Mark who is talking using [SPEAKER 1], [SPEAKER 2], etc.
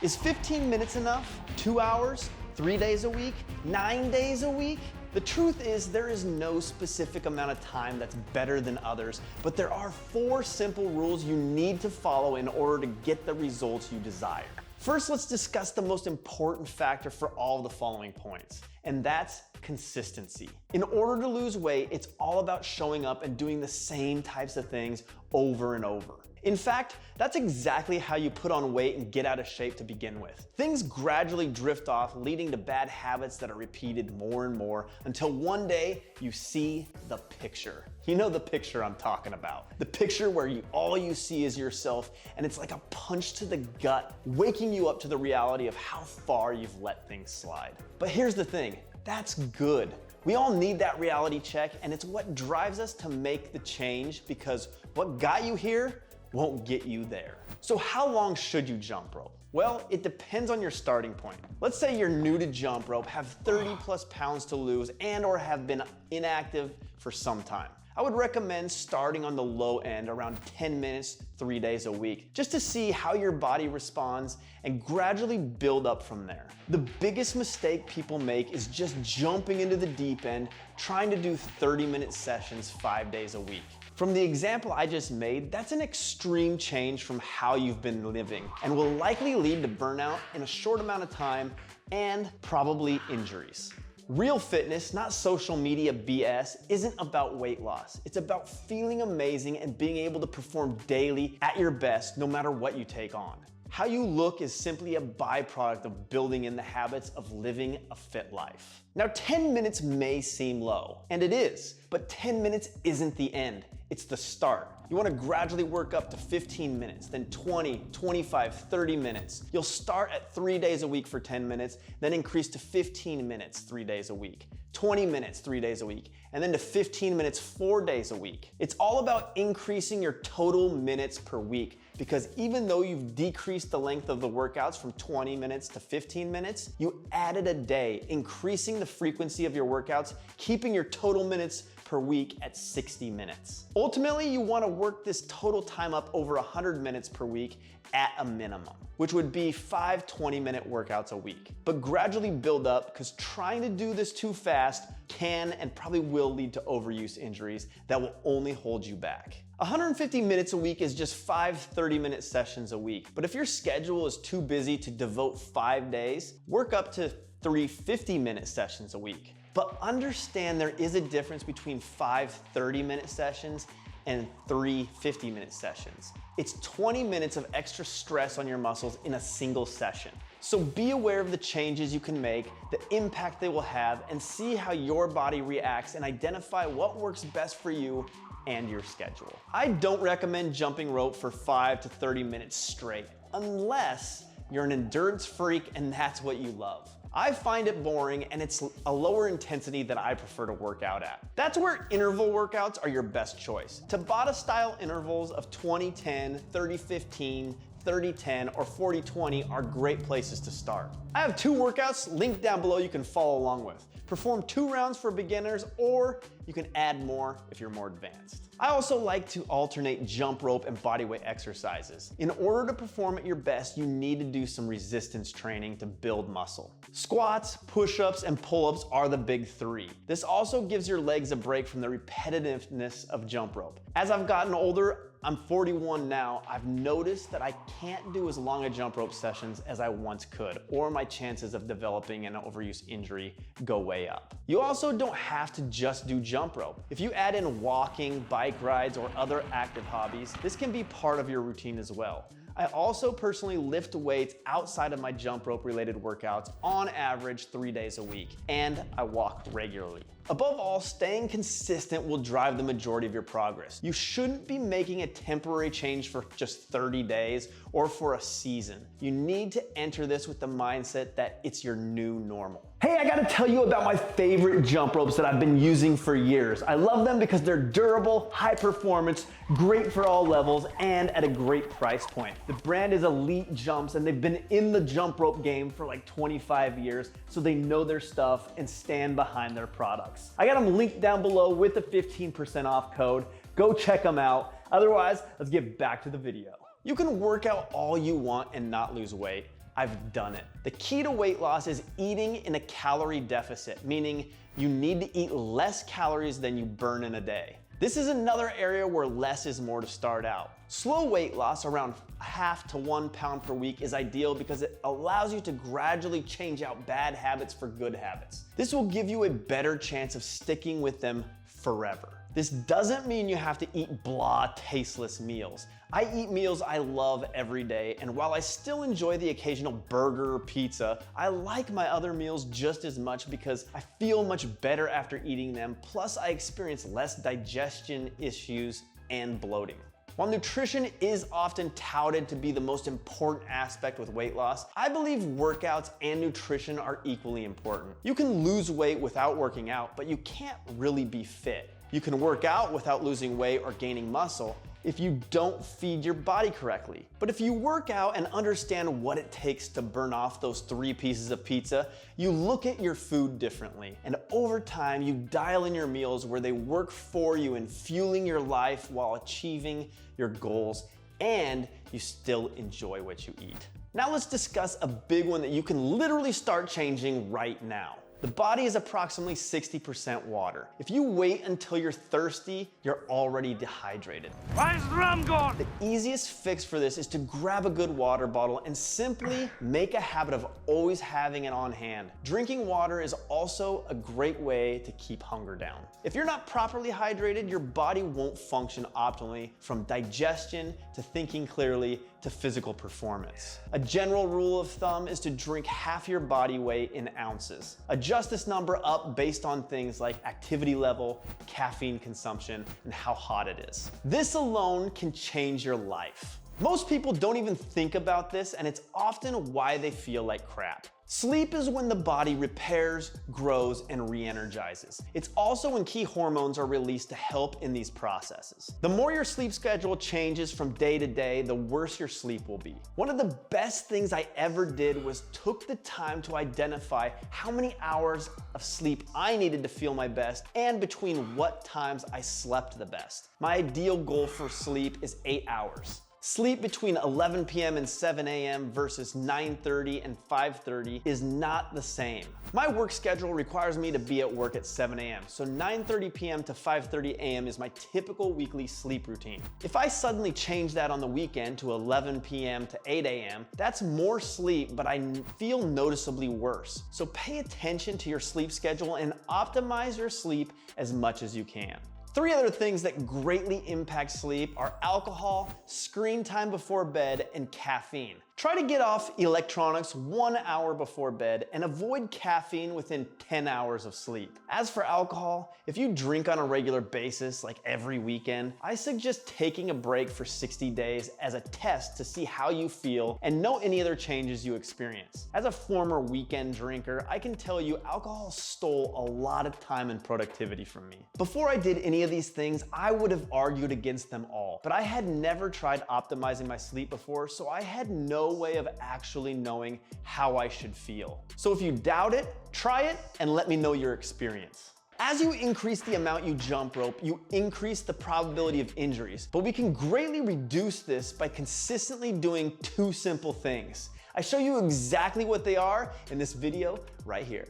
[SPEAKER 1] Is 15 minutes enough? 2 hours? 3 days a week? 9 days a week? The truth is there is no specific amount of time that's better than others, but there are 4 simple rules you need to follow in order to get the results you desire. First, let's discuss the most important factor for all of the following points, and that's consistency. In order to lose weight, it's all about showing up and doing the same types of things over and over. In fact, that's exactly how you put on weight and get out of shape to begin with. Things gradually drift off, leading to bad habits that are repeated more and more until one day you see the picture. You know the picture I'm talking about. The picture where all you see is yourself, and it's like a punch to the gut, waking you up to the reality of how far you've let things slide. But here's the thing, that's good. We all need that reality check, and it's what drives us to make the change, because what got you here won't get you there. So how long should you jump rope? Well, it depends on your starting point. Let's say you're new to jump rope, have 30 plus pounds to lose, and or have been inactive for some time. I would recommend starting on the low end, around 10 minutes, 3 days a week, just to see how your body responds and gradually build up from there. The biggest mistake people make is just jumping into the deep end, trying to do 30-minute sessions 5 days a week. From the example I just made, that's an extreme change from how you've been living and will likely lead to burnout in a short amount of time and probably injuries. Real fitness, not social media BS, isn't about weight loss. It's about feeling amazing and being able to perform daily at your best no matter what you take on. How you look is simply a byproduct of building in the habits of living a fit life. Now, 10 minutes may seem low, and it is, but 10 minutes isn't the end. It's the start. You want to gradually work up to 15 minutes, then 20, 25, 30 minutes. You'll start at 3 days a week for 10 minutes, then increase to 15 minutes 3 days a week, 20 minutes 3 days a week, and then to 15 minutes 4 days a week. It's all about increasing your total minutes per week, because even though you've decreased the length of the workouts from 20 minutes to 15 minutes, you added a day, increasing the frequency of your workouts, keeping your total minutes per week at 60 minutes. Ultimately, you want to work this total time up over 100 minutes per week at a minimum, which would be 5 20-minute workouts a week. But gradually build up, because trying to do this too fast can and probably will lead to overuse injuries that will only hold you back. 150 minutes a week is just 5 30-minute sessions a week. But if your schedule is too busy to devote 5 days, work up to 3 50-minute sessions a week. But understand there is a difference between 5 30-minute sessions and 3 50-minute sessions. It's 20 minutes of extra stress on your muscles in a single session. So be aware of the changes you can make, the impact they will have, and see how your body reacts and identify what works best for you and your schedule. I don't recommend jumping rope for 5 to 30 minutes straight, unless you're an endurance freak and that's what you love. I find it boring, and it's a lower intensity that I prefer to work out at. That's where interval workouts are your best choice. Tabata style intervals of 20-10, 30-15, 30-10, or 40-20 are great places to start. I have 2 workouts linked down below you can follow along with. Perform 2 rounds for beginners, or you can add more if you're more advanced. I also like to alternate jump rope and bodyweight exercises. In order to perform at your best, you need to do some resistance training to build muscle. Squats, push-ups, and pull-ups are the big 3. This also gives your legs a break from the repetitiveness of jump rope. As I've gotten older, I'm 41 now, I've noticed that I can't do as long a jump rope sessions as I once could, or my chances of developing an overuse injury go way up. You also don't have to just do jump rope. If you add in walking, bike rides, or other active hobbies, this can be part of your routine as well. I also personally lift weights outside of my jump rope related workouts on average 3 days a week, and I walk regularly. Above all, staying consistent will drive the majority of your progress. You shouldn't be making a temporary change for just 30 days or for a season. You need to enter this with the mindset that it's your new normal. Hey, I gotta tell you about my favorite jump ropes that I've been using for years. I love them because they're durable, high performance, great for all levels, and at a great price point. The brand is Elite Jumps, and they've been in the jump rope game for like 25 years, so they know their stuff and stand behind their products. I got them linked down below with the 15% off code. Go check them out. Otherwise, let's get back to the video. You can work out all you want and not lose weight, I've done it. The key to weight loss is eating in a calorie deficit, meaning you need to eat less calories than you burn in a day. This is another area where less is more to start out. Slow weight loss, around 1/2 to 1 pound per week, is ideal because it allows you to gradually change out bad habits for good habits. This will give you a better chance of sticking with them forever. This doesn't mean you have to eat blah, tasteless meals. I eat meals I love every day, and while I still enjoy the occasional burger or pizza, I like my other meals just as much because I feel much better after eating them, plus I experience less digestion issues and bloating. While nutrition is often touted to be the most important aspect with weight loss, I believe workouts and nutrition are equally important. You can lose weight without working out, but you can't really be fit. You can work out without losing weight or gaining muscle if you don't feed your body correctly. But if you work out and understand what it takes to burn off those 3 pieces of pizza, you look at your food differently. And over time, you dial in your meals where they work for you in fueling your life while achieving your goals, and you still enjoy what you eat. Now let's discuss a big one that you can literally start changing right now. The body is approximately 60% water. If you wait until you're thirsty, you're already dehydrated.
[SPEAKER 2] Where's the rum gone?
[SPEAKER 1] The easiest fix for this is to grab a good water bottle and simply make a habit of always having it on hand. Drinking water is also a great way to keep hunger down. If you're not properly hydrated, your body won't function optimally, from digestion to thinking clearly to physical performance. A general rule of thumb is to drink half your body weight in ounces. Adjust this number up based on things like activity level, caffeine consumption, and how hot it is. This alone can change your life. Most people don't even think about this, and it's often why they feel like crap. Sleep is when the body repairs, grows, and re-energizes. It's also when key hormones are released to help in these processes. The more your sleep schedule changes from day to day, the worse your sleep will be. One of the best things I ever did was took the time to identify how many hours of sleep I needed to feel my best and between what times I slept the best. My ideal goal for sleep is 8 hours. Sleep between 11 p.m. and 7 a.m. versus 9:30 and 5:30 is not the same. My work schedule requires me to be at work at 7 a.m., so 9:30 p.m. to 5:30 a.m. is my typical weekly sleep routine. If I suddenly change that on the weekend to 11 p.m. to 8 a.m., that's more sleep, but I feel noticeably worse. So pay attention to your sleep schedule and optimize your sleep as much as you can. 3 other things that greatly impact sleep are alcohol, screen time before bed, and caffeine. Try to get off electronics 1 hour before bed and avoid caffeine within 10 hours of sleep. As for alcohol, if you drink on a regular basis, like every weekend, I suggest taking a break for 60 days as a test to see how you feel and note any other changes you experience. As a former weekend drinker, I can tell you alcohol stole a lot of time and productivity from me. Before I did any of these things, I would have argued against them all, but I had never tried optimizing my sleep before, so I had no way of actually knowing how I should feel. So if you doubt it, try it and let me know your experience. As you increase the amount you jump rope, you increase the probability of injuries, but we can greatly reduce this by consistently doing 2 simple things. I show you exactly what they are in this video right here.